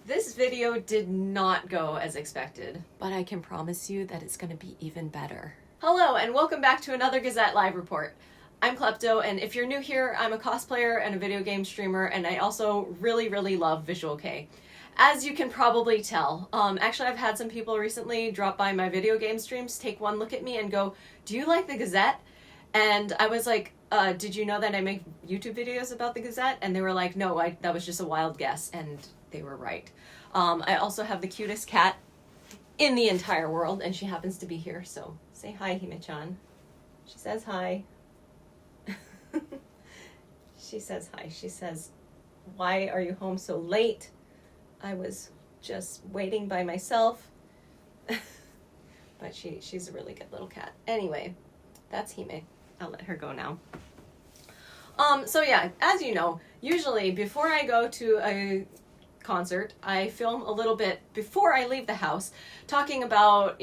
This video did not go as expected, but I can promise you that it's going to be even better. Hello, and welcome back to another Gazette Live Report. I'm Klepto, and if you're new here, I'm a cosplayer and a video game streamer, and I also really love Visual Kei. As you can probably tell, actually I've had some people recently drop by my video game streams, take one look at me and go, "Do you like the Gazette?" And I was like, did you know that I make YouTube videos about the Gazette? And they were like, no, that was just a wild guess, and they were right. I also have the cutest cat in the entire world, and she happens to be here, so say hi, Hime-chan. She says hi. She says hi. She says, "Why are you home so late? I was just waiting by myself." But she's a really good little cat. Anyway, that's Hime. I'll let her go now. So yeah, as you know, usually before I go to a concert, I film a little bit before I leave the house, talking about,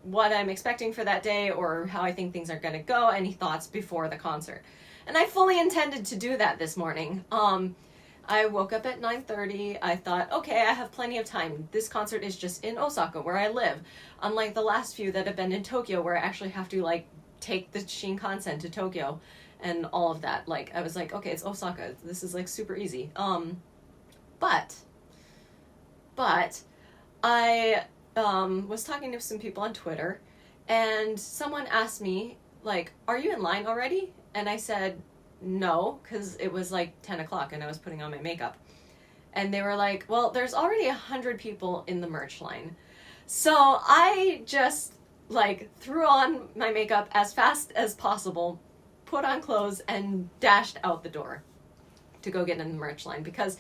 what I'm expecting for that day or how I think things are going to go, any thoughts before the concert. And I fully intended to do that this morning. I woke up at 9:30. I thought, okay, I have plenty of time. This concert is just in Osaka, where I live. Unlike the last few that have been in Tokyo, where I actually have to, take the Shinkansen to Tokyo and all of that. I was like, okay, it's Osaka. This is, super easy. But I was talking to some people on Twitter, and someone asked me, are you in line already? And I said, no, because it was 10 o'clock and I was putting on my makeup. And they were like, well, there's already 100 people in the merch line. So I just, threw on my makeup as fast as possible, put on clothes, and dashed out the door to go get in the merch line. Because,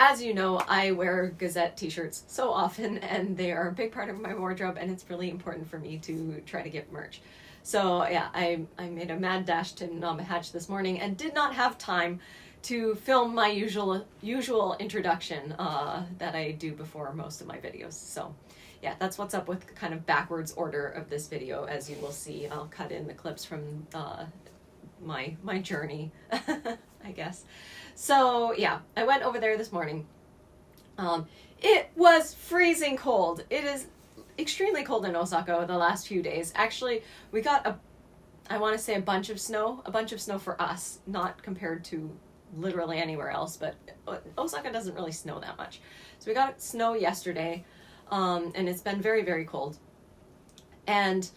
as you know, I wear Gazette t-shirts so often, and they are a big part of my wardrobe, and it's really important for me to try to get merch. So yeah, I made a mad dash to Namba this morning and did not have time to film my usual introduction that I do before most of my videos. So yeah, that's what's up with kind of backwards order of this video. As you will see, I'll cut in the clips from my journey, I guess. So yeah, I went over there this morning. It was freezing cold. It is extremely cold in Osaka the last few days. Actually, we got I want to say a bunch of snow for us, not compared to literally anywhere else, but Osaka doesn't really snow that much. So we got snow yesterday, and it's been very cold. And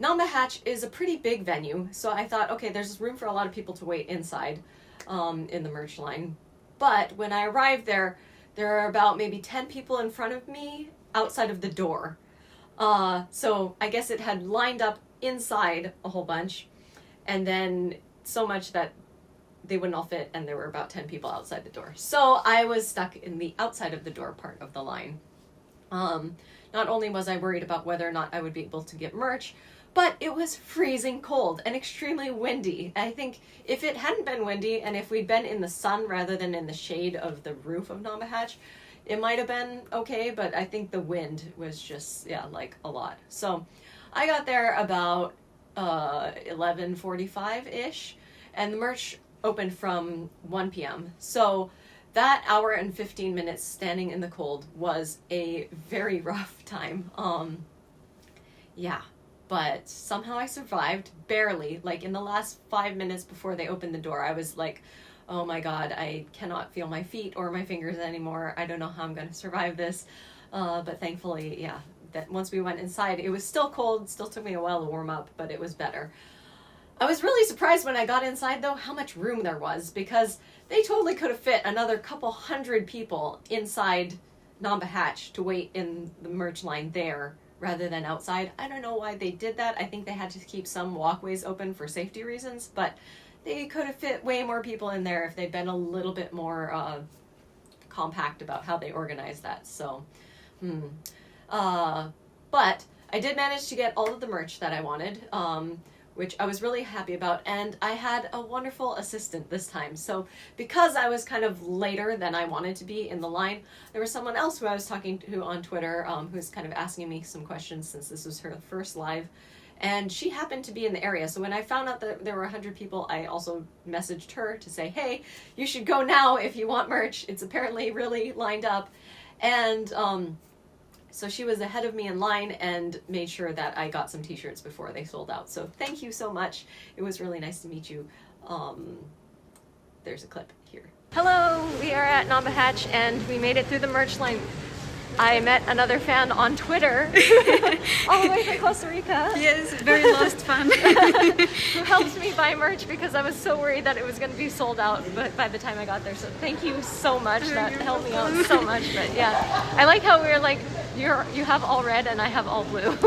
Namba is a pretty big venue, so I thought, okay, there's room for a lot of people to wait inside in the merch line. But when I arrived there are about maybe 10 people in front of me outside of the door. So I guess it had lined up inside a whole bunch, and then so much that they wouldn't all fit, and there were about 10 people outside the door. So I was stuck in the outside of the door part of the line. Not only was I worried about whether or not I would be able to get merch, but it was freezing cold and extremely windy. I think if it hadn't been windy, and if we'd been in the sun rather than in the shade of the roof of Namba, it might have been okay, but I think the wind was just, a lot. So I got there about 11:45-ish, and the merch opened from 1 p.m. So that hour and 15 minutes standing in the cold was a very rough time. Yeah, but somehow I survived, barely. In the last 5 minutes before they opened the door, I was like, oh my god, I cannot feel my feet or my fingers anymore. I don't know how I'm going to survive this. But thankfully, yeah, that once we went inside, it was still cold, still took me a while to warm up, but it was better. I was really surprised when I got inside, though, how much room there was, because they totally could have fit another couple hundred people inside Namba to wait in the merch line there rather than outside. I don't know why they did that. I think they had to keep some walkways open for safety reasons, but they could have fit way more people in there if they'd been a little bit more compact about how they organized that. So, but I did manage to get all of the merch that I wanted, which I was really happy about, and I had a wonderful assistant this time. So because I was kind of later than I wanted to be in the line, there was someone else who I was talking to on Twitter who's kind of asking me some questions since this was her first live. And she happened to be in the area. So when I found out that there were 100 people, I also messaged her to say, hey, you should go now if you want merch. It's apparently really lined up. And so she was ahead of me in line and made sure that I got some t-shirts before they sold out. So thank you so much. It was really nice to meet you. There's a clip here. Hello, we are at Namba Hatch and we made it through the merch line. I met another fan on Twitter, all the way from Costa Rica. Yes, very lost fan. Who helped me buy merch because I was so worried that it was going to be sold out, but by the time I got there. So thank you so much. That helped me out so much. But yeah, I like how we're like, you have all red and I have all blue.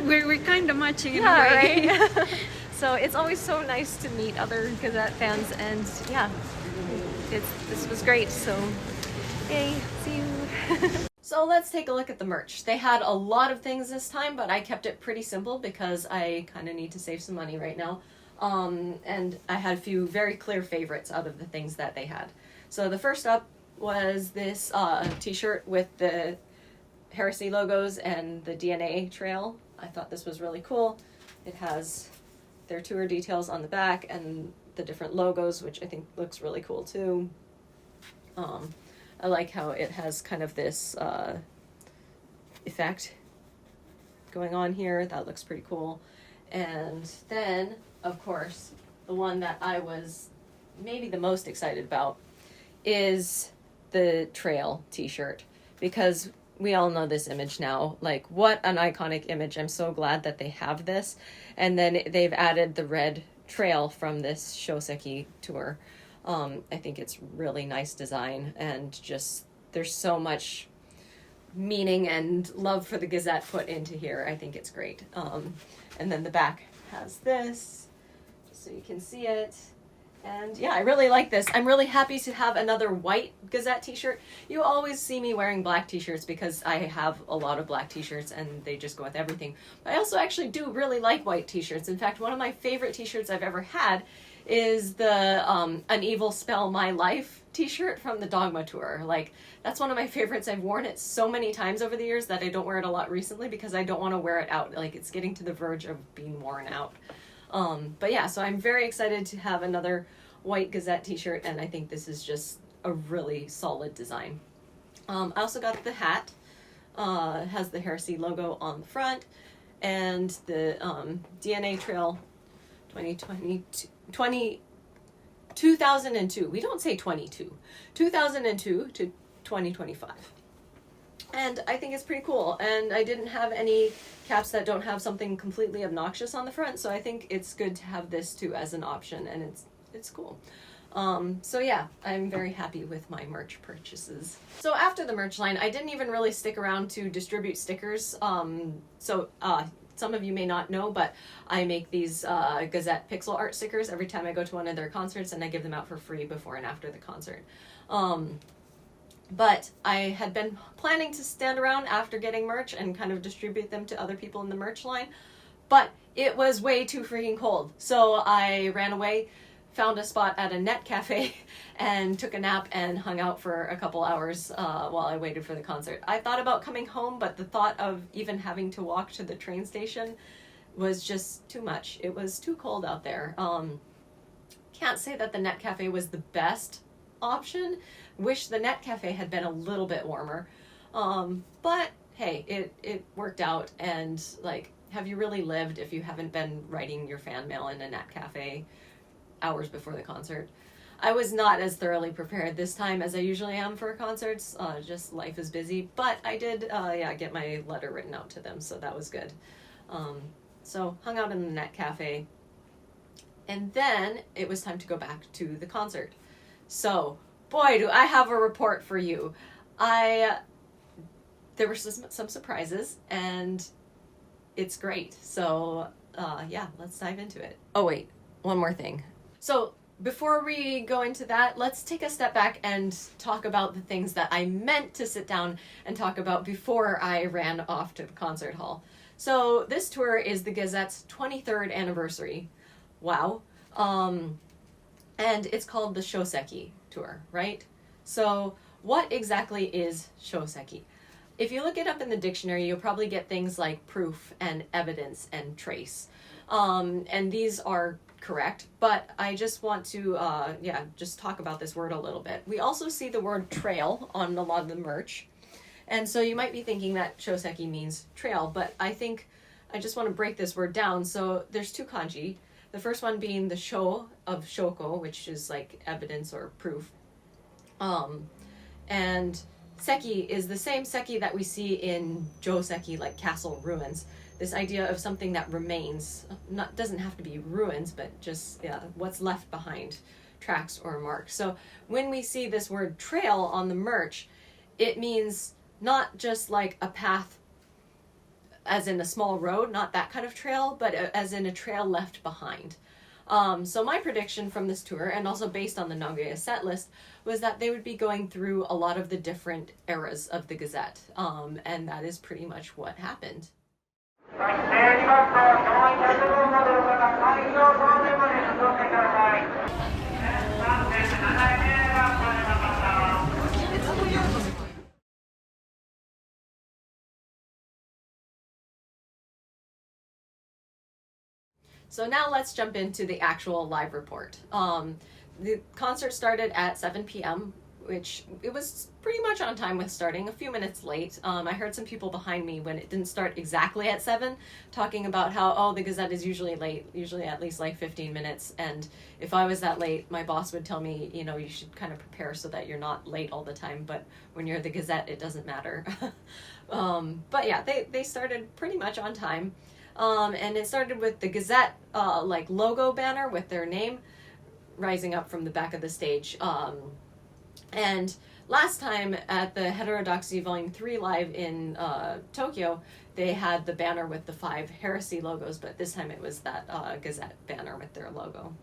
we're kind of matching in a way. Right? So it's always so nice to meet other Gazette fans, and yeah, this was great. So yay, see you. So let's take a look at the merch. They had a lot of things this time, but I kept it pretty simple because I kind of need to save some money right now. And I had a few very clear favorites out of the things that they had. So the first up was this t-shirt with the Heresy logos and the DNA trail. I thought this was really cool. It has their tour details on the back and the different logos, which I think looks really cool too. I like how it has kind of this effect going on here. That looks pretty cool. And then, of course, the one that I was maybe the most excited about is the trail t-shirt, because we all know this image now. Like, what an iconic image. I'm so glad that they have this. And then they've added the red trail from this Shouseki tour. I think it's really nice design, and just there's so much meaning and love for the Gazette put into here. I think it's great. And then the back has this, just so you can see it. And yeah, I really like this. I'm really happy to have another white Gazette t-shirt. You always see me wearing black t-shirts because I have a lot of black t-shirts and they just go with everything. But I also actually do really like white t-shirts. In fact, one of my favorite t-shirts I've ever had is the An Evil Spell My Life t-shirt from the Dogma tour. Like, that's one of my favorites. I've worn it so many times over the years that I don't wear it a lot recently because I don't want to wear it out. Like, it's getting to the verge of being worn out. But yeah, so I'm very excited to have another white Gazette t-shirt, and I think this is just a really solid design. I also got the hat. It has the Heresy logo on the front, and the DNA Trail 2002. We don't say 22. 2002 to 2025. And I think it's pretty cool. And I didn't have any caps that don't have something completely obnoxious on the front, so I think it's good to have this too as an option, and it's cool. So yeah, I'm very happy with my merch purchases. So after the merch line, I didn't even really stick around to distribute stickers. Some of you may not know, but I make these Gazette pixel art stickers every time I go to one of their concerts, and I give them out for free before and after the concert. But I had been planning to stand around after getting merch and kind of distribute them to other people in the merch line, but it was way too freaking cold. So I ran away, found a spot at a net cafe, and took a nap and hung out for a couple hours while I waited for the concert. I thought about coming home, but the thought of even having to walk to the train station was just too much. It was too cold out there. Can't say that the net cafe was the best option. Wish the net cafe had been a little bit warmer. But hey, it worked out, and like, have you really lived if you haven't been writing your fan mail in a net cafe hours before the concert? I was not as thoroughly prepared this time as I usually am for concerts. Just life is busy, but I did get my letter written out to them, so that was good. So hung out in the net cafe, and then it was time to go back to the concert. So boy, do I have a report for you. There were some surprises, and it's great. So yeah, let's dive into it. Oh wait, one more thing. So before we go into that, let's take a step back and talk about the things that I meant to sit down and talk about before I ran off to the concert hall. So this tour is the Gazette's 23rd anniversary. Wow. And it's called the Shouseki tour, right? So what exactly is Shouseki? If you look it up in the dictionary, you'll probably get things like proof and evidence and trace. And these are correct, but I just want to, just talk about this word a little bit. We also see the word trail on a lot of the merch. And so you might be thinking that Shouseki means trail, but I think I just want to break this word down. So there's two kanji. The first one being the sho of shoko, which is like evidence or proof. And seki is the same seki that we see in joseki, like castle ruins. This idea of something that remains, doesn't have to be ruins, but just what's left behind, tracks or marks. So when we see this word trail on the merch, it means not just like a path as in a small road, not that kind of trail, but as in a trail left behind. So my prediction from this tour, and also based on the Nagoya set list, was that they would be going through a lot of the different eras of the Gazette. And that is pretty much what happened. So now let's jump into the actual live report. The concert started at 7 p.m., which it was pretty much on time with starting, a few minutes late. I heard some people behind me when it didn't start exactly at 7 talking about how, the Gazette is usually late, usually at least like 15 minutes. And if I was that late, my boss would tell me, you should kind of prepare so that you're not late all the time. But when you're the Gazette, it doesn't matter. But yeah, they started pretty much on time. And it started with the Gazette logo banner with their name rising up from the back of the stage. And last time at the Heterodoxy Volume 3 live in Tokyo, they had the banner with the 5 heresy logos, but this time it was that Gazette banner with their logo.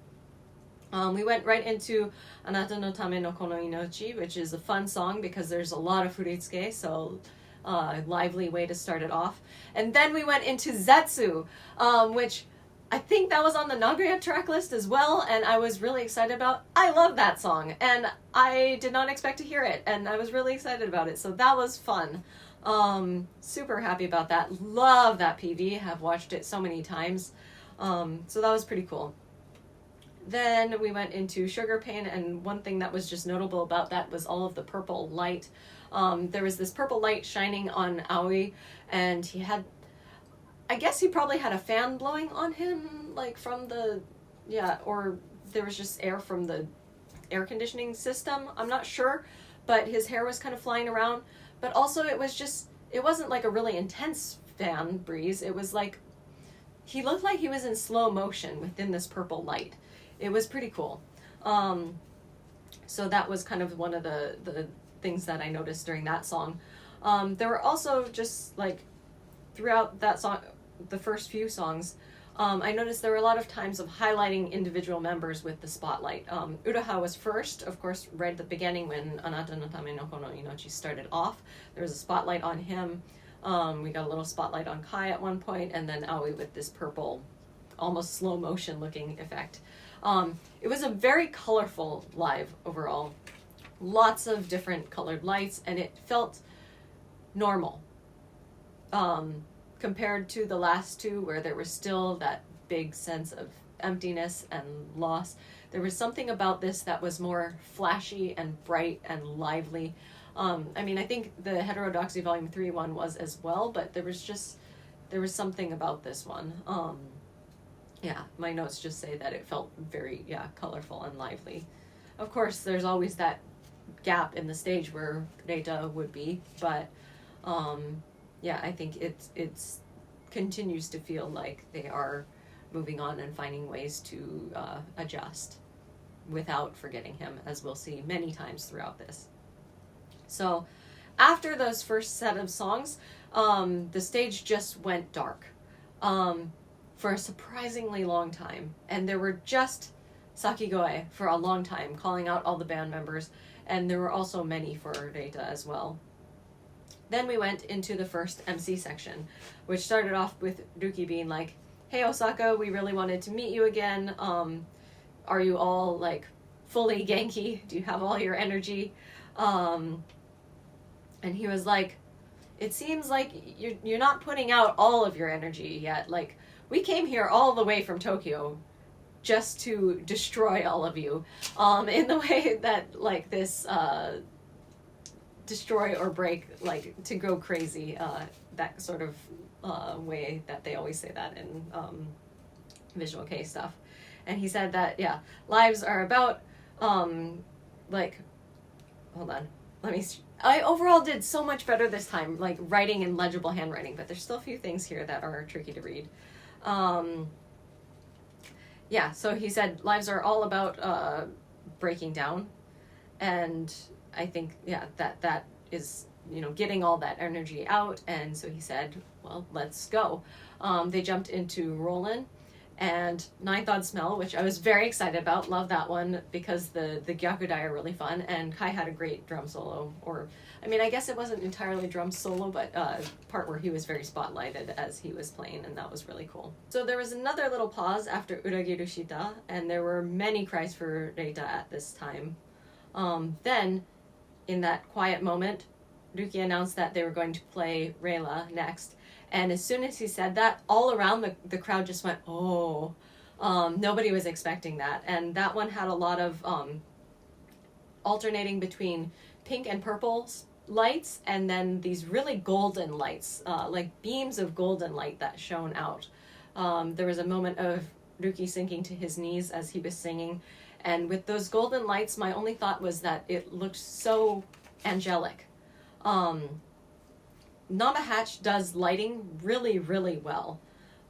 We went right into Anata no Tame no Kono Inochi, which is a fun song because there's a lot of furitsuke, so lively way to start it off. And then we went into Zetsu, which I think that was on the Nagoya track list as well, and I was really excited about. I love that song, and I did not expect to hear it, and I was really excited about it, so that was fun. Super happy about that. Love that PV, have watched it so many times, so that was pretty cool. Then we went into Sugar Pain, and one thing that was just notable about that was all of the purple light. There was this purple light shining on Aoi, and he had, I guess he probably had a fan blowing on him, like from or there was just air from the air conditioning system. I'm not sure, but his hair was kind of flying around. But also it wasn't like a really intense fan breeze. It was like, he looked like he was in slow motion within this purple light. It was pretty cool. So that was kind of one of the things that I noticed during that song. There were also just like throughout that song, the first few songs, I noticed there were a lot of times of highlighting individual members with the spotlight. Uraha was first, of course, right at the beginning when Anata no Tame no Kono Inochi started off. There was a spotlight on him. We got a little spotlight on Kai at one point, and then Aoi with this purple, almost slow motion looking effect. It was a very colorful live overall. Lots of different colored lights, and it felt normal. Compared to the last two where there was still that big sense of emptiness and loss. There was something about this that was more flashy and bright and lively. I think the Heterodoxy Volume 3 one was as well, but there was something about this one. My notes just say that it felt very, colorful and lively. Of course, there's always that gap in the stage where Reita would be, but I think it's continues to feel like they are moving on and finding ways to adjust without forgetting him, as we'll see many times throughout this. So after those first set of songs, the stage just went dark for a surprisingly long time, and there were just Sakigoe for a long time calling out all the band members, and there were also many for Reita as well. Then we went into the first MC section, which started off with Ruki being like, "Hey Osaka, we really wanted to meet you again. Are you all like fully Genki? Do you have all your energy?" And he was like, "It seems like you're not putting out all of your energy yet. Like, we came here all the way from Tokyo just to destroy all of you, in the way that, like, this, destroy or break, like, to go crazy, that sort of, way that they always say that in, Visual K stuff. And he said that, yeah, lives are about, like, hold on, I overall did so much better this time, like, writing in legible handwriting, but there's still a few things here that are tricky to read. Yeah, so he said lives are all about breaking down, and I think, yeah, that is, you know, getting all that energy out, and so he said, well, let's go. They jumped into Rollin' and Ninth Odd Smell, which I was very excited about. Love that one because the Gyakudai are really fun, and Kai had a great drum solo, or, I mean, I guess it wasn't entirely drum solo, but part where he was very spotlighted as he was playing, and that was really cool. So there was another little pause after Uragiru Shita, and there were many cries for Reita at this time. Then, in that quiet moment, Ruki announced that they were going to play Rayla next, and as soon as he said that, all around the crowd just went, oh. Nobody was expecting that, and that one had a lot of alternating between pink and purple lights, and then these really golden lights, like beams of golden light that shone out. There was a moment of Ruki sinking to his knees as he was singing, and with those golden lights, my only thought was that it looked so angelic. Namba Hatch does lighting really, really well.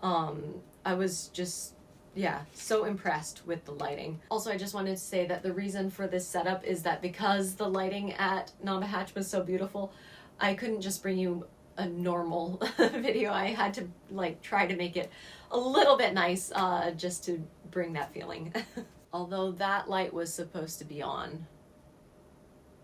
I was just, yeah, so impressed with the lighting. Also, I just wanted to say that the reason for this setup is that because the lighting at Namba Hatch was so beautiful, I couldn't just bring you a normal video. I had to, like, try to make it a little bit nice, just to bring that feeling. Although that light was supposed to be on.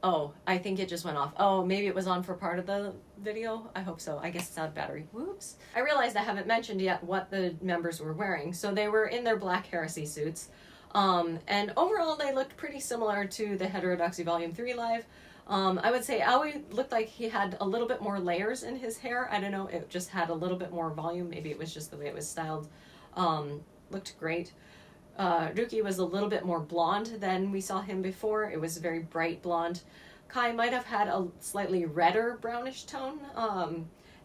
Oh, I think it just went off. Oh, maybe it was on for part of the video? I hope so. I guess it's out of battery. Whoops. I realized I haven't mentioned yet what the members were wearing. So they were in their Black Heresy suits. And overall, they looked pretty similar to the Heterodoxy Volume 3 live. I would say Aoi looked like he had a little bit more layers in his hair. I don't know, it just had a little bit more volume. Maybe it was just the way it was styled. Looked great. Ruki was a little bit more blonde than we saw him before. It was very bright blonde. Kai might have had a slightly redder brownish tone,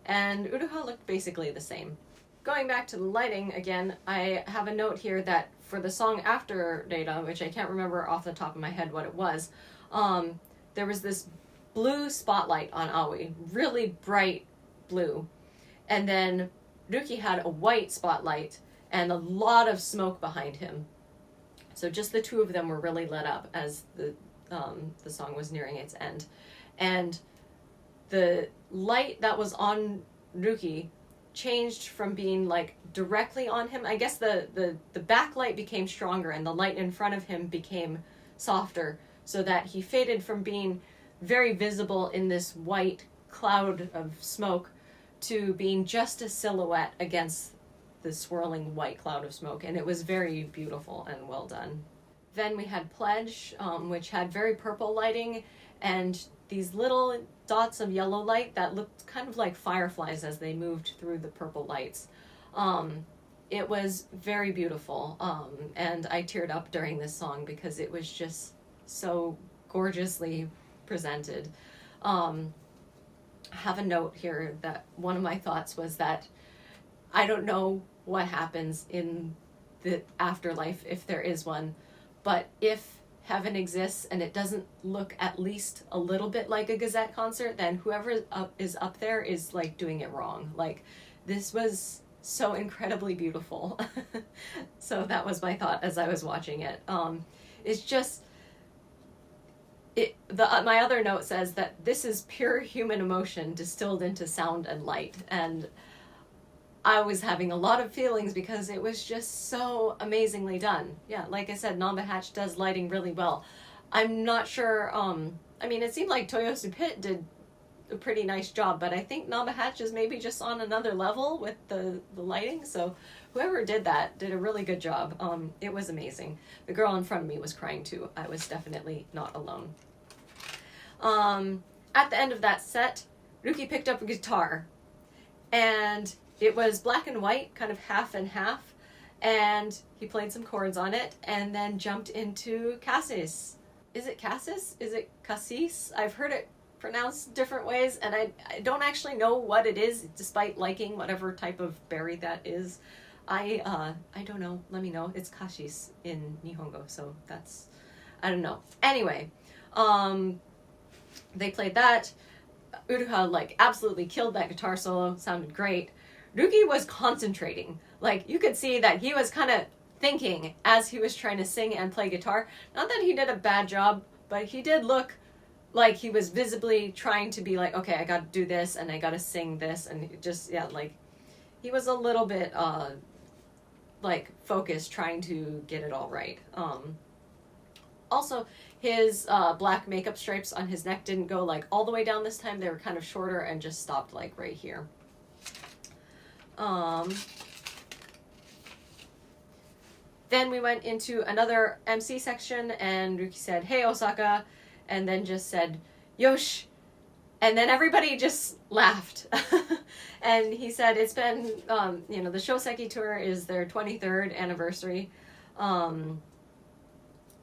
and Uruha looked basically the same. Going back to the lighting again, I have a note here that for the song after Data, which I can't remember off the top of my head what it was, there was this blue spotlight on Aoi, really bright blue, and then Ruki had a white spotlight and a lot of smoke behind him. So just the two of them were really lit up as the song was nearing its end. And the light that was on Ruki changed from being, like, directly on him. I guess the backlight became stronger and the light in front of him became softer, so that he faded from being very visible in this white cloud of smoke to being just a silhouette against the swirling white cloud of smoke, and it was very beautiful and well done. Then we had Pledge, which had very purple lighting and these little dots of yellow light that looked kind of like fireflies as they moved through the purple lights. It was very beautiful, and I teared up during this song because it was just so gorgeously presented. I have a note here that one of my thoughts was that I don't know what happens in the afterlife, if there is one, but if heaven exists and it doesn't look at least a little bit like a GazettE concert, then whoever is up there is, like, doing it wrong. Like, this was so incredibly beautiful. So that was my thought as I was watching it. It's just, my other note says that this is pure human emotion distilled into sound and light, and I was having a lot of feelings because it was just so amazingly done. Yeah, like I said, Namba Hatch does lighting really well. I'm not sure, I mean, it seemed like Toyosu Pit did a pretty nice job, but I think Namba Hatch is maybe just on another level with the lighting, so whoever did that did a really good job. It was amazing. The girl in front of me was crying too. I was definitely not alone. At the end of that set, Ruki picked up a guitar, and it was black and white, kind of half and half, and he played some chords on it, and then jumped into cassis. Is it cassis? Is it cassis? I've heard it pronounced different ways, and I don't actually know what it is, despite liking whatever type of berry that is. I don't know. Let me know. It's cassis in Nihongo, so that's, I don't know. Anyway, they played that. Uruha, like, absolutely killed that guitar solo. Sounded great. Ruki was concentrating. Like, you could see that he was kind of thinking as he was trying to sing and play guitar. Not that he did a bad job, but he did look like he was visibly trying to be like, okay, I got to do this, and I got to sing this, and just, yeah, like, he was a little bit, like, focused, trying to get it all right. Also, his black makeup stripes on his neck didn't go, like, all the way down this time. They were kind of shorter and just stopped, like, right here. Then we went into another MC section, and Ruki said, "Hey, Osaka," and then just said, "Yosh," and then everybody just laughed. And he said it's been, the Shouseki tour is their 23rd anniversary, and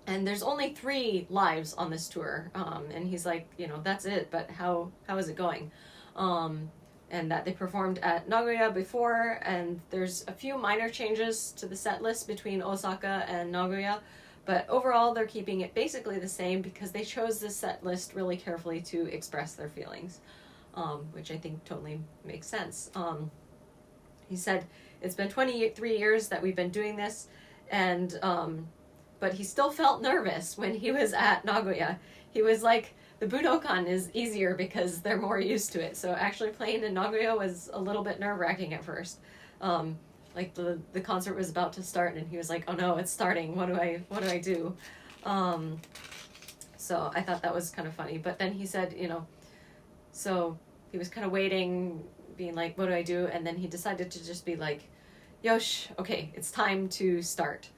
there's only 3 lives on this tour, and he's like, that's it, but how is it going? And that they performed at Nagoya before, and there's a few minor changes to the set list between Osaka and Nagoya, but overall they're keeping it basically the same because they chose this set list really carefully to express their feelings, which I think totally makes sense. He said, it's been 23 years that we've been doing this, and but he still felt nervous when he was at Nagoya. He was like, the Budokan is easier because they're more used to it. So actually playing in Nagoya was a little bit nerve-wracking at first. Like the concert was about to start, and he was like, "Oh no, it's starting. What do I do?" So I thought that was kind of funny. But then he said, so he was kind of waiting, being like, "What do I do?" And then he decided to just be like, "Yosh, okay, it's time to start."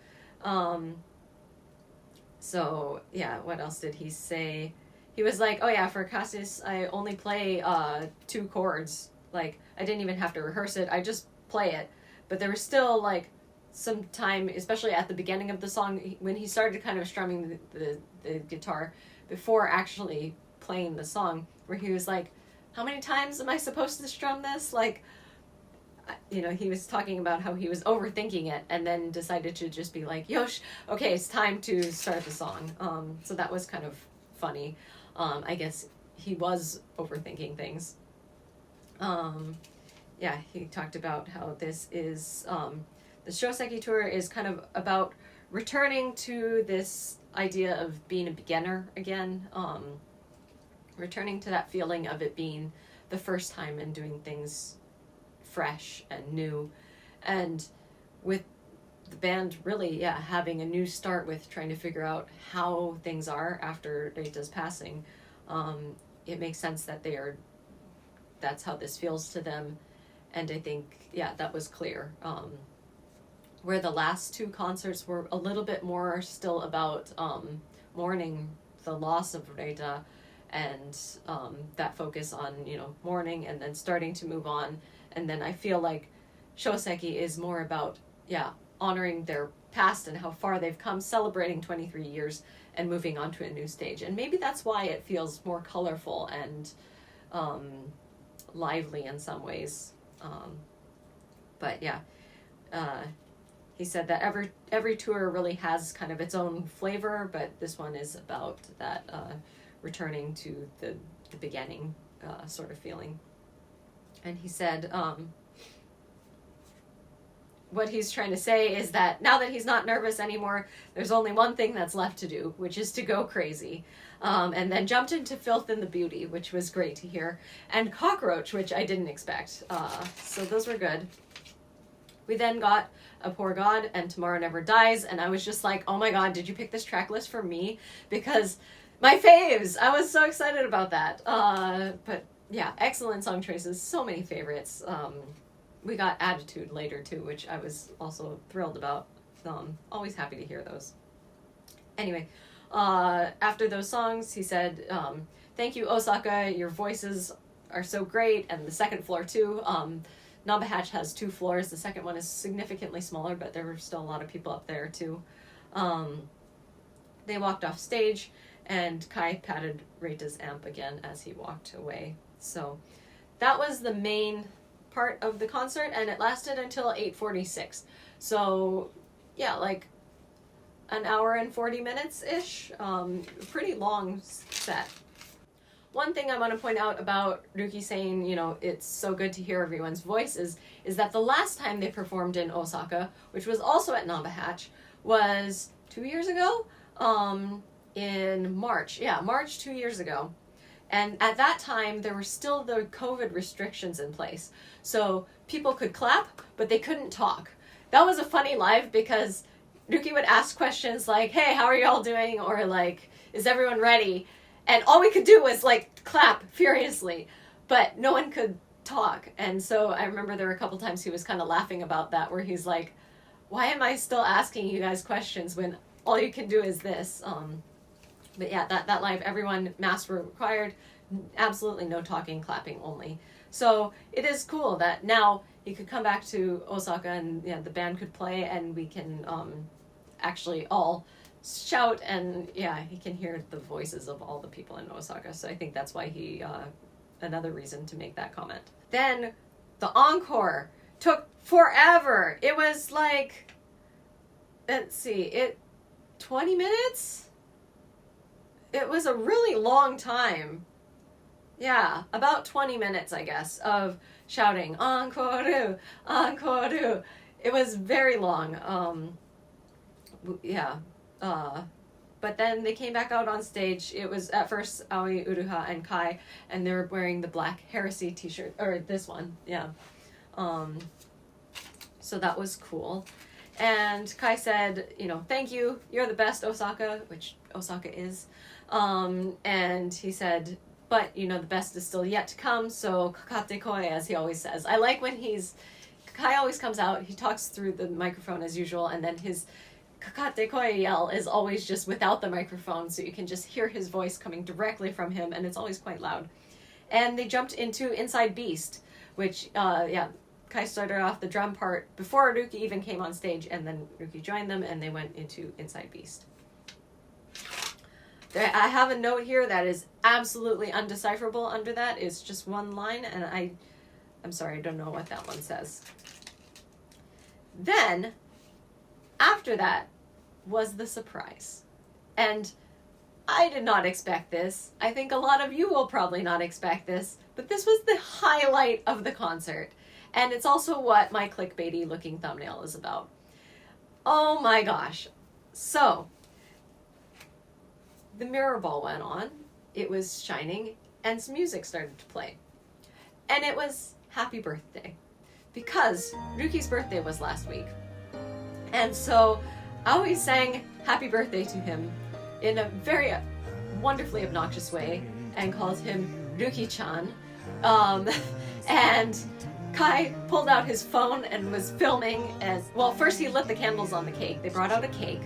So yeah, what else did he say? He was like, "Oh yeah, for cassis, I only play 2 chords. Like, I didn't even have to rehearse it. I just play it." But there was still, like, some time, especially at the beginning of the song, when he started kind of strumming the guitar before actually playing the song, where he was like, "How many times am I supposed to strum this?" Like, he was talking about how he was overthinking it, and then decided to just be like, "Yosh, okay, it's time to start the song." So that was kind of funny. I guess he was overthinking things. Yeah, he talked about how this is, the Shouseki tour is kind of about returning to this idea of being a beginner again, returning to that feeling of it being the first time and doing things fresh and new, and with the band really, having a new start with trying to figure out how things are after Reita's passing. It makes sense that that's how this feels to them, and I think, that was clear. Where the last 2 concerts were a little bit more still about mourning the loss of Reita, and that focus on, mourning and then starting to move on, and then I feel like Shouseki is more about, honoring their past and how far they've come, celebrating 23 years and moving on to a new stage. And maybe that's why it feels more colorful and lively in some ways. But he said that every tour really has kind of its own flavor, but this one is about that returning to the beginning sort of feeling. And he said, what he's trying to say is that now that he's not nervous anymore, there's only one thing that's left to do, which is to go crazy. And then jumped into Filth and the Beauty, which was great to hear. And Cockroach, which I didn't expect. So those were good. We then got A Poor God and Tomorrow Never Dies, and I was just like, oh my god, did you pick this track list for me? Because my faves! I was so excited about that. But yeah, excellent song choices, so many favorites. We got Attitude later too, which I was also thrilled about. Always happy to hear those. Anyway, after those songs, he said, "Thank you, Osaka. Your voices are so great, and the second floor too. Namba Hatch has 2 floors. The second one is significantly smaller, but there were still a lot of people up there too. They walked off stage, and Kai patted Reita's amp again as he walked away. So that was the main part of the concert, and it lasted until 8:46. So yeah, like an hour and 40 minutes-ish. Pretty long set. One thing I want to point out about Ruki saying, you know, it's so good to hear everyone's voices, is that the last time they performed in Osaka, which was also at Namba Hatch, was 2 years ago? In March. Yeah, March 2 years ago. And at that time, there were still the COVID restrictions in place. So people could clap, but they couldn't talk. That was a funny live because Ruki would ask questions like, hey, how are y'all doing? Or like, is everyone ready? And all we could do was like clap furiously, but no one could talk. And so I remember there were a couple times he was kind of laughing about that, where he's like, why am I still asking you guys questions when all you can do is this? But yeah, that live, everyone, masks were required, absolutely no talking, clapping only. So it is cool that now he could come back to Osaka and yeah, the band could play and we can actually all shout, and yeah, he can hear the voices of all the people in Osaka. So I think that's why he, another reason to make that comment. Then the encore took forever. It was like, let's see, 20 minutes? It was a really long time. Yeah, about 20 minutes, I guess, of shouting, Encore, Encore. It was very long. Yeah. But then they came back out on stage. It was at first Aoi, Uruha, and Kai, and they were wearing the Black Heresy t-shirt, or this one, yeah. So that was cool. And Kai said, you know, thank you, you're the best, Osaka, which Osaka is. And he said, but, you know, the best is still yet to come, so kakate koe, as he always says. I like when Kai always comes out, he talks through the microphone as usual, and then his kakate koe yell is always just without the microphone, so you can just hear his voice coming directly from him, and it's always quite loud. And they jumped into Inside Beast, which, Kai started off the drum part before Ruki even came on stage, and then Ruki joined them, and they went into Inside Beast. I have a note here that is absolutely undecipherable under that. It's just one line, and I'm sorry, I don't know what that one says. Then, after that, was the surprise. And I did not expect this. I think a lot of you will probably not expect this, but this was the highlight of the concert. And it's also what my clickbaity looking thumbnail is about. Oh my gosh. So, the mirror ball went on, it was shining, and some music started to play. And it was Happy Birthday, because Ruki's birthday was last week. And so Aoi sang Happy Birthday to him in a very wonderfully obnoxious way and called him Ruki-chan. And Kai pulled out his phone and was filming first he lit the candles on the cake. They brought out a cake.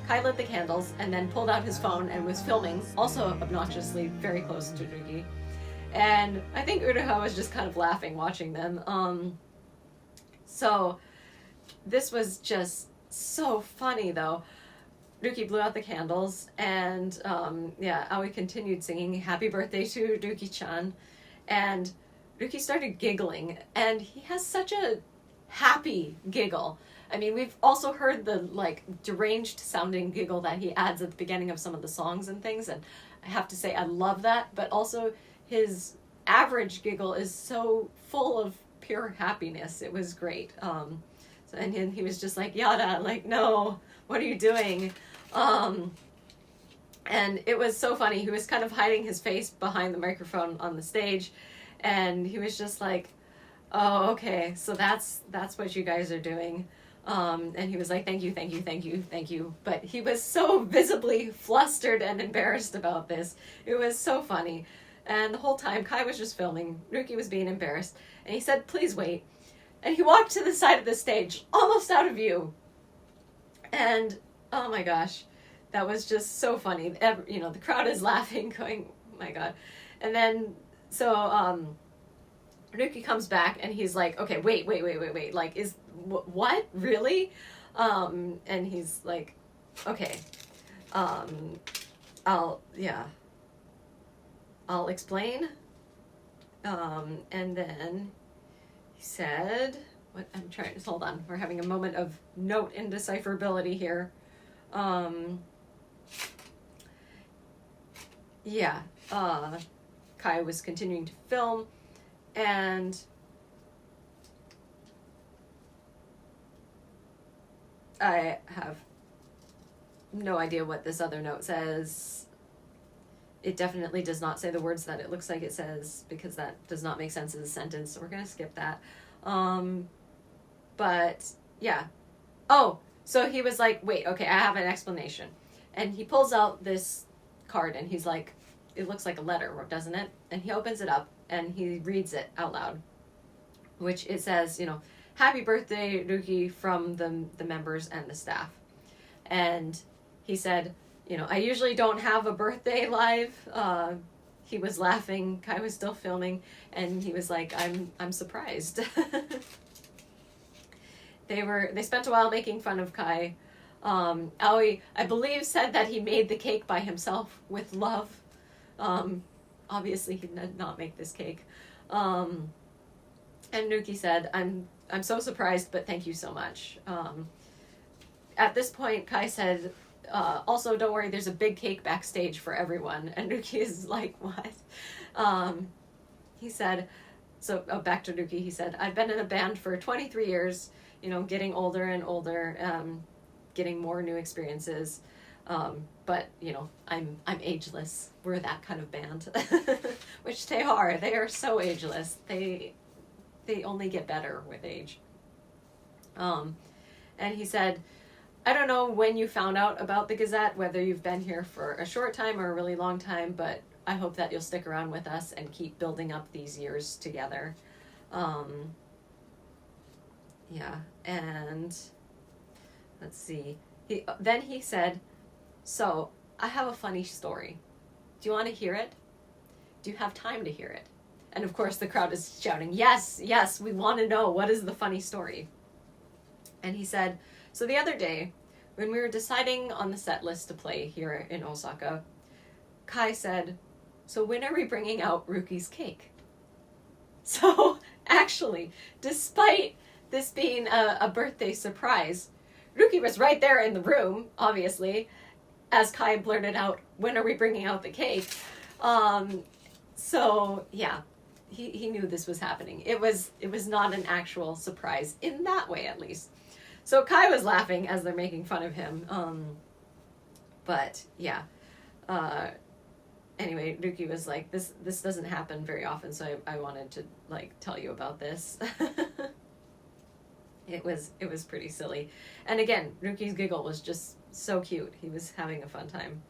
Kai lit the candles and then pulled out his phone and was filming, also obnoxiously very close to Ruki. And I think Uruha was just kind of laughing watching them. So this was just so funny though. Ruki blew out the candles and Aoi continued singing Happy Birthday to Ruki-chan. And Ruki started giggling, and he has such a happy giggle. I mean, we've also heard the like deranged sounding giggle that he adds at the beginning of some of the songs and things, and I have to say I love that, but also his average giggle is so full of pure happiness. It was great. And he was just like, Yada, like, no, what are you doing? And it was so funny. He was kind of hiding his face behind the microphone on the stage, and he was just like, oh, okay, so that's what you guys are doing. And he was like, thank you, thank you, thank you, thank you. But he was so visibly flustered and embarrassed about this. It was so funny. And the whole time, Kai was just filming. Ruki was being embarrassed. And he said, please wait. And he walked to the side of the stage, almost out of view. And, oh my gosh, that was just so funny. The crowd is laughing, going, oh my God. And then, so, Ruki comes back and he's like, okay, wait. Like, what? Really? And he's like, okay, I'll explain. And then he said, what I'm trying to, hold on, we're having a moment of note indecipherability here. Kai was continuing to film, and I have no idea what this other note says. It definitely does not say the words that it looks like it says, because that does not make sense as a sentence, so we're going to skip that. But, yeah. Oh, so he was like, wait, okay, I have an explanation. And he pulls out this card, and he's like, it looks like a letter, doesn't it? And he opens it up, and he reads it out loud, which it says, happy birthday, Ruki, from the members and the staff. And he said, I usually don't have a birthday live. He was laughing. Kai was still filming, and he was like, I'm surprised. They spent a while making fun of Kai. Aoi, I believe, said that he made the cake by himself with love. Obviously he did not make this cake. And Ruki said, I'm so surprised, but thank you so much. At this point, Kai said, also, don't worry, there's a big cake backstage for everyone. And Ruki is like, what? He said, back to Ruki, he said, I've been in a band for 23 years, getting older and older, getting more new experiences. But, I'm ageless. We're that kind of band. Which they are. They are so ageless. They only get better with age. And he said, I don't know when you found out about the Gazette, whether you've been here for a short time or a really long time, but I hope that you'll stick around with us and keep building up these years together. And let's see. Then he said, so, I have a funny story. Do you want to hear it? Do you have time to hear it? And of course the crowd is shouting, yes, we want to know, what is the funny story? And he said, so the other day, when we were deciding on the set list to play here in Osaka, Kai said, so when are we bringing out Ruki's cake? So, actually, despite this being a birthday surprise, Ruki was right there in the room, obviously, as Kai blurted out, when are we bringing out the cake? So, yeah, he knew this was happening. It was not an actual surprise, in that way at least. So Kai was laughing as they're making fun of him. But, yeah. Anyway, Ruki was like, this doesn't happen very often, so I wanted to, tell you about this. It was pretty silly. And again, Ruki's giggle was just so cute. He was having a fun time.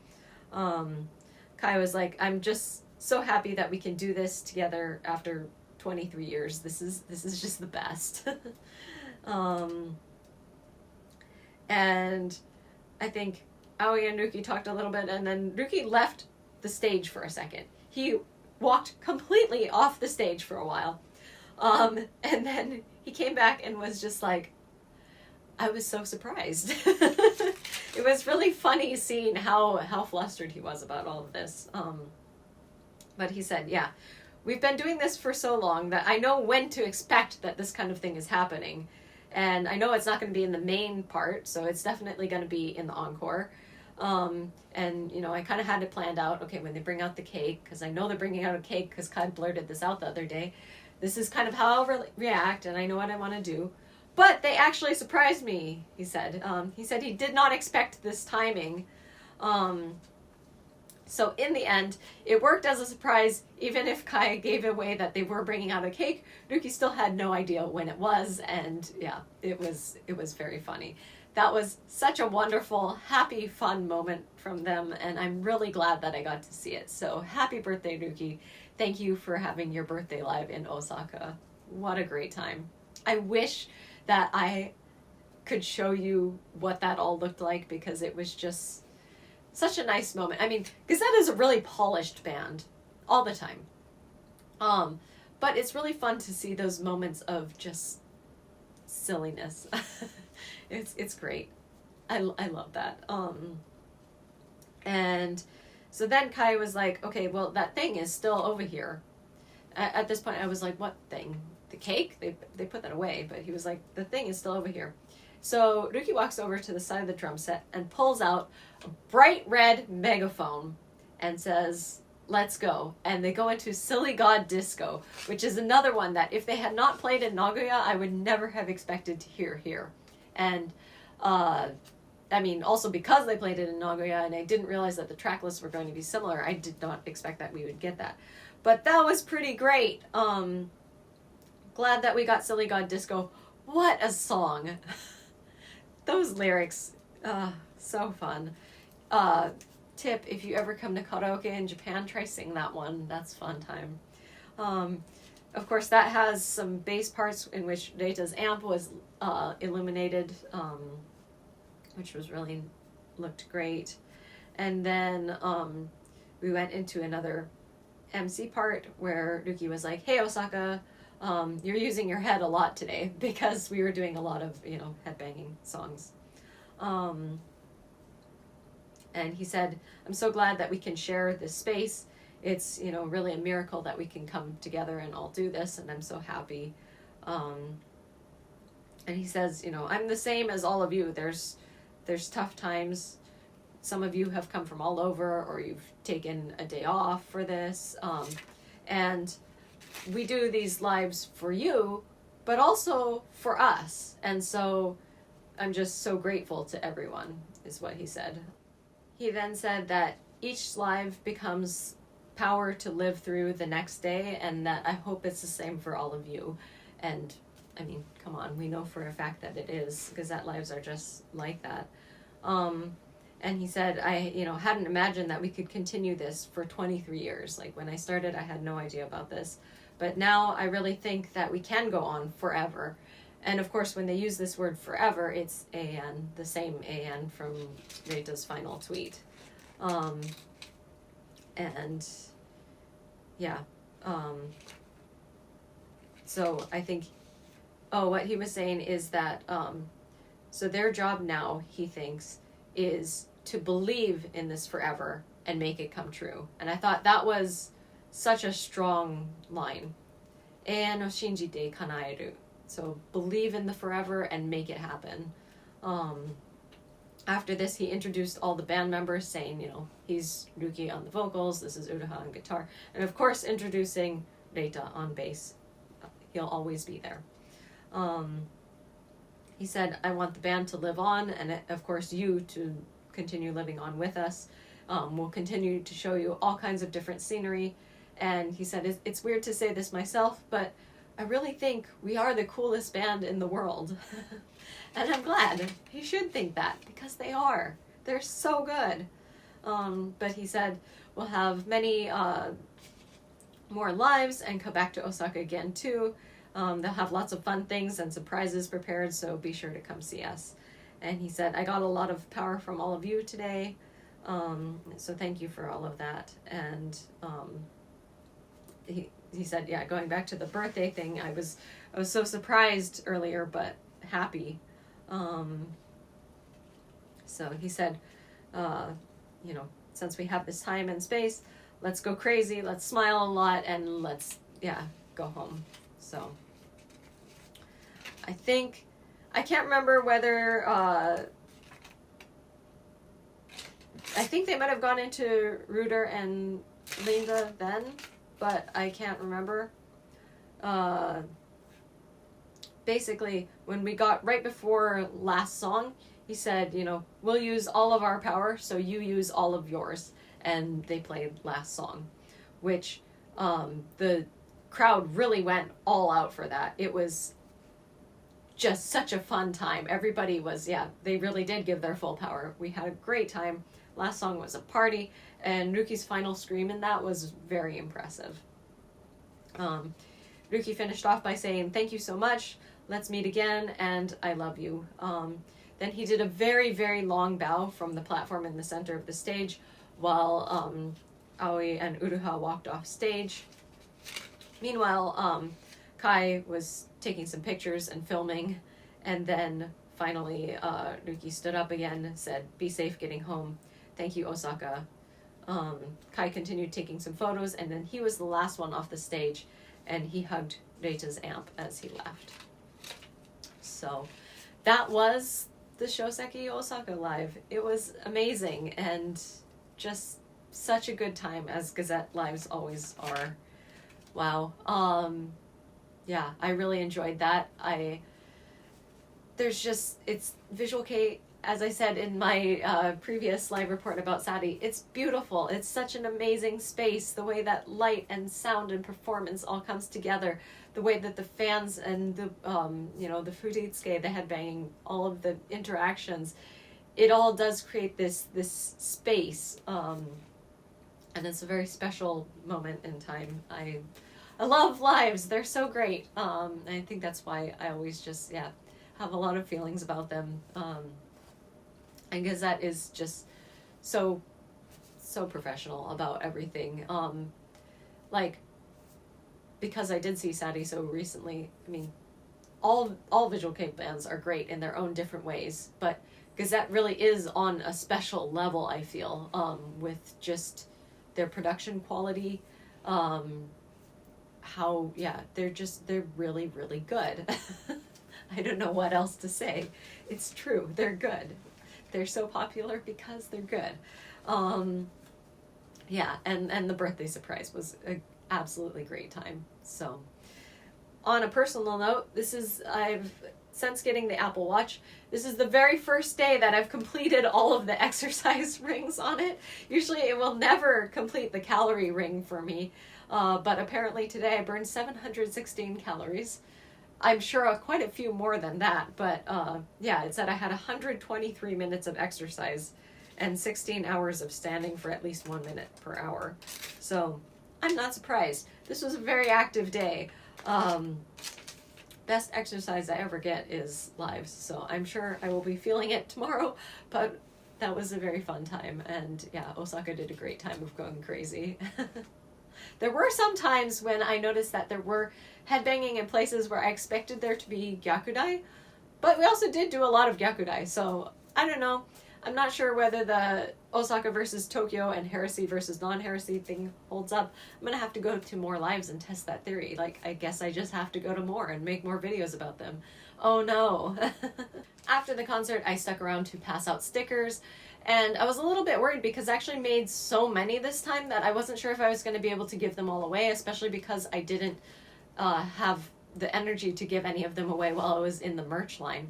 Kai was like, I'm just so happy that we can do this together after 23 years. This is just the best. And I think Aoi and Ruki talked a little bit, and then Ruki left the stage for a second. He walked completely off the stage for a while. And then he came back and was just like, I was so surprised. It was really funny seeing how flustered he was about all of this. But he said, yeah, we've been doing this for so long that I know when to expect that this kind of thing is happening. And I know it's not going to be in the main part, so it's definitely going to be in the encore. And, I kind of had it planned out, okay, when they bring out the cake, because I know they're bringing out a cake, because Kai blurted this out the other day. This is kind of how I'll react, and I know what I want to do. But they actually surprised me, he said. He said he did not expect this timing. So in the end, it worked as a surprise. Even if Kai gave away that they were bringing out a cake, Ruki still had no idea when it was, and yeah, it was very funny. That was such a wonderful, happy, fun moment from them, and I'm really glad that I got to see it. So happy birthday, Ruki. Thank you for having your birthday live in Osaka. What a great time. I wish that I could show you what that all looked like, because it was just such a nice moment. I mean, GazettE is a really polished band all the time. But it's really fun to see those moments of just silliness. It's great. I love that. And so then Kai was like, okay, well, that thing is still over here. At this point, I was like, what thing? The cake? They put that away, but he was like, the thing is still over here. So Ruki walks over to the side of the drum set and pulls out a bright red megaphone and says, let's go. And they go into Silly God Disco, which is another one that if they had not played in Nagoya, I would never have expected to hear here. And, I mean, also because they played it in Nagoya and I didn't realize that the track lists were going to be similar, I did not expect that we would get that. But that was pretty great. Glad that we got Silly God Disco. What a song. Those lyrics, so fun. Tip, if you ever come to karaoke in Japan, try sing that one. That's fun time. Of course, that has some bass parts in which Reita's amp was illuminated, which was really looked great. And then we went into another MC part where Ruki was like, hey, Osaka, you're using your head a lot today, because we were doing a lot of, headbanging songs. And he said, I'm so glad that we can share this space. It's, really a miracle that we can come together and all do this, and I'm so happy. And he says, I'm the same as all of you. There's tough times. Some of you have come from all over, or you've taken a day off for this. And we do these lives for you, but also for us. And so I'm just so grateful to everyone, is what he said. He then said that each live becomes power to live through the next day, and that I hope it's the same for all of you. And I mean, come on, we know for a fact that it is, because that lives are just like that. And he said, I hadn't imagined that we could continue this for 23 years. Like, when I started, I had no idea about this. But now I really think that we can go on forever. And of course, when they use this word forever, it's AN, the same AN from Reita's final tweet. So I think, what he was saying is that, so their job now, he thinks, is to believe in this forever and make it come true. And I thought that was such a strong line. Eia no shinjite kanaeru. So believe in the forever and make it happen. After this, he introduced all the band members, saying, he's Ruki on the vocals, this is Uruha on guitar, and of course introducing Reita on bass. He'll always be there. He said, I want the band to live on, and of course you to continue living on with us. We'll continue to show you all kinds of different scenery. And he said, it's weird to say this myself, but I really think we are the coolest band in the world. And I'm glad. He should think that, because they are. They're so good. But he said, we'll have many more lives and come back to Osaka again too. They'll have lots of fun things and surprises prepared, so be sure to come see us. And he said, I got a lot of power from all of you today, so thank you for all of that. And he said, going back to the birthday thing, I was so surprised earlier, but happy. So he said, since we have this time and space, let's go crazy, let's smile a lot, and let's, go home. So I can't remember whether, I think they might have gone into Ruder and Linda then, but I can't remember. Basically, when we got right before last song, he said, we'll use all of our power, so you use all of yours. And they played last song, which the crowd really went all out for that. It was just such a fun time. Everybody was, they really did give their full power. We had a great time. Last song was a party, and Ruki's final scream in that was very impressive. Ruki finished off by saying, thank you so much, let's meet again, and I love you. Then he did a very, very long bow from the platform in the center of the stage while Aoi and Uruha walked off stage. Meanwhile, Kai was taking some pictures and filming, and then finally Ruki stood up again and said, "Be safe getting home. Thank you, Osaka." Kai continued taking some photos, and then he was the last one off the stage, and he hugged Reita's amp as he left. So that was the Shouseki Osaka Live. It was amazing and just such a good time, as Gazette Lives always are. Wow. Yeah, I really enjoyed that. It's Visual K, as I said in my previous live report about Sadie, it's beautiful. It's such an amazing space, the way that light and sound and performance all comes together, the way that the fans and the the frigid, the headbanging, all of the interactions, it all does create this space, and it's a very special moment in time. I love lives. They're so great. I think that's why I always just have a lot of feelings about them. And Gazette is just so professional about everything. Because I did see Sadie so recently, I mean, all Visual Kei bands are great in their own different ways, but Gazette really is on a special level, I feel, with just their production quality, they're really, really good. I don't know what else to say. It's true, they're good. They're so popular because they're good. And the birthday surprise was an absolutely great time. So, on a personal note, since getting the Apple Watch, this is the very first day that I've completed all of the exercise rings on it. Usually it will never complete the calorie ring for me, but apparently today I burned 716 calories. I'm sure quite a few more than that, but it said I had 123 minutes of exercise and 16 hours of standing for at least 1 minute per hour. So I'm not surprised. This was a very active day. Best exercise I ever get is lives, so I'm sure I will be feeling it tomorrow, but that was a very fun time, and Osaka did a great time of going crazy. There were some times when I noticed that there were headbanging in places where I expected there to be gyakudai, but we also did do a lot of gyakudai, so I don't know. I'm not sure whether the Osaka versus Tokyo and heresy versus non-heresy thing holds up. I'm going to have to go to more lives and test that theory. I guess I just have to go to more and make more videos about them. Oh no. After the concert, I stuck around to pass out stickers, and I was a little bit worried because I actually made so many this time that I wasn't sure if I was going to be able to give them all away, especially because I didn't have the energy to give any of them away while I was in the merch line.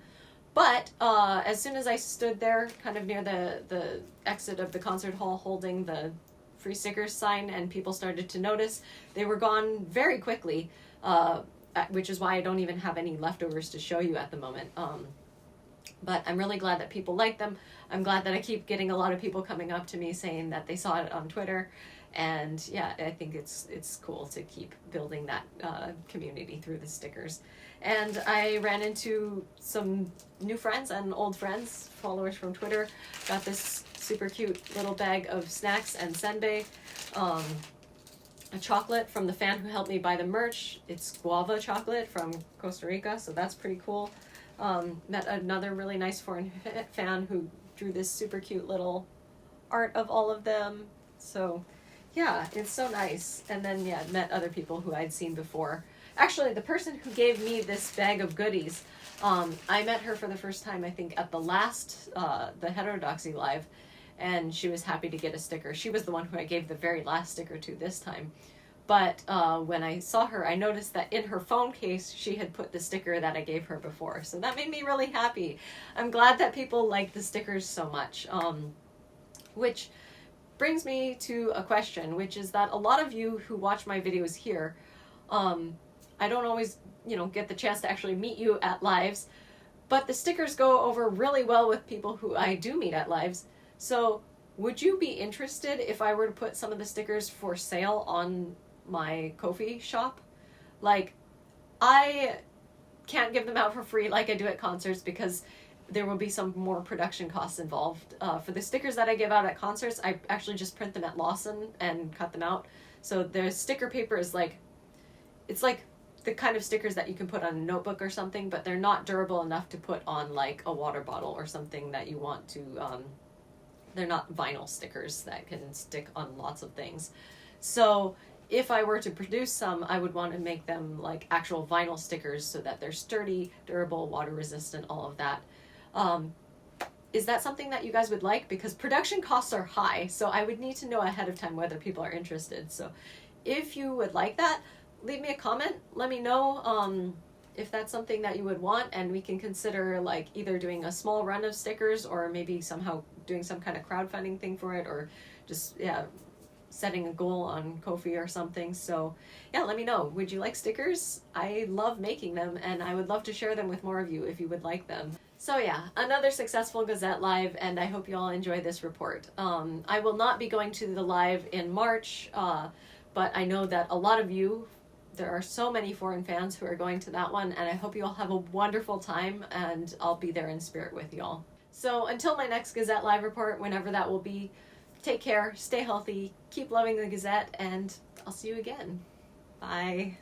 But as soon as I stood there kind of near the exit of the concert hall holding the free stickers sign and people started to notice, they were gone very quickly, which is why I don't even have any leftovers to show you at the moment. But I'm really glad that people like them. I'm glad that I keep getting a lot of people coming up to me saying that they saw it on Twitter. And I think it's cool to keep building that community through the stickers. And I ran into some new friends and old friends, followers from Twitter. Got this super cute little bag of snacks and senbei. A chocolate from the fan who helped me buy the merch. It's guava chocolate from Costa Rica, so that's pretty cool. Met another really nice foreign fan who drew this super cute little art of all of them. So it's so nice. And then met other people who I'd seen before. Actually, the person who gave me this bag of goodies, I met her for the first time, I think, at the last, the Heterodoxy Live, and she was happy to get a sticker. She was the one who I gave the very last sticker to this time. But when I saw her, I noticed that in her phone case, she had put the sticker that I gave her before. So that made me really happy. I'm glad that people like the stickers so much. Which brings me to a question, which is that a lot of you who watch my videos here, I don't always, get the chance to actually meet you at lives, but the stickers go over really well with people who I do meet at lives. So would you be interested if I were to put some of the stickers for sale on my Ko-fi shop? I can't give them out for free like I do at concerts because there will be some more production costs involved. For the stickers that I give out at concerts, I actually just print them at Lawson and cut them out. So the sticker paper is it's like the kind of stickers that you can put on a notebook or something, but they're not durable enough to put on like a water bottle or something that you want to, they're not vinyl stickers that can stick on lots of things. So if I were to produce some, I would want to make them like actual vinyl stickers so that they're sturdy, durable, water resistant, all of that. Is that something that you guys would like? Because production costs are high, so I would need to know ahead of time whether people are interested. So if you would like that, leave me a comment. Let me know if that's something that you would want, and we can consider like either doing a small run of stickers or maybe somehow doing some kind of crowdfunding thing for it, or just, yeah, setting a goal on Ko-fi or something. So yeah, let me know. Would you like stickers? I love making them, and I would love to share them with more of you if you would like them. So yeah, another successful Gazette Live, and I hope you all enjoy this report. I will not be going to the live in March, but I know that a lot of you, there are so many foreign fans who are going to that one, and I hope you all have a wonderful time, and I'll be there in spirit with y'all. So until my next Gazette Live report, whenever that will be, take care, stay healthy, keep loving the Gazette, and I'll see you again. Bye.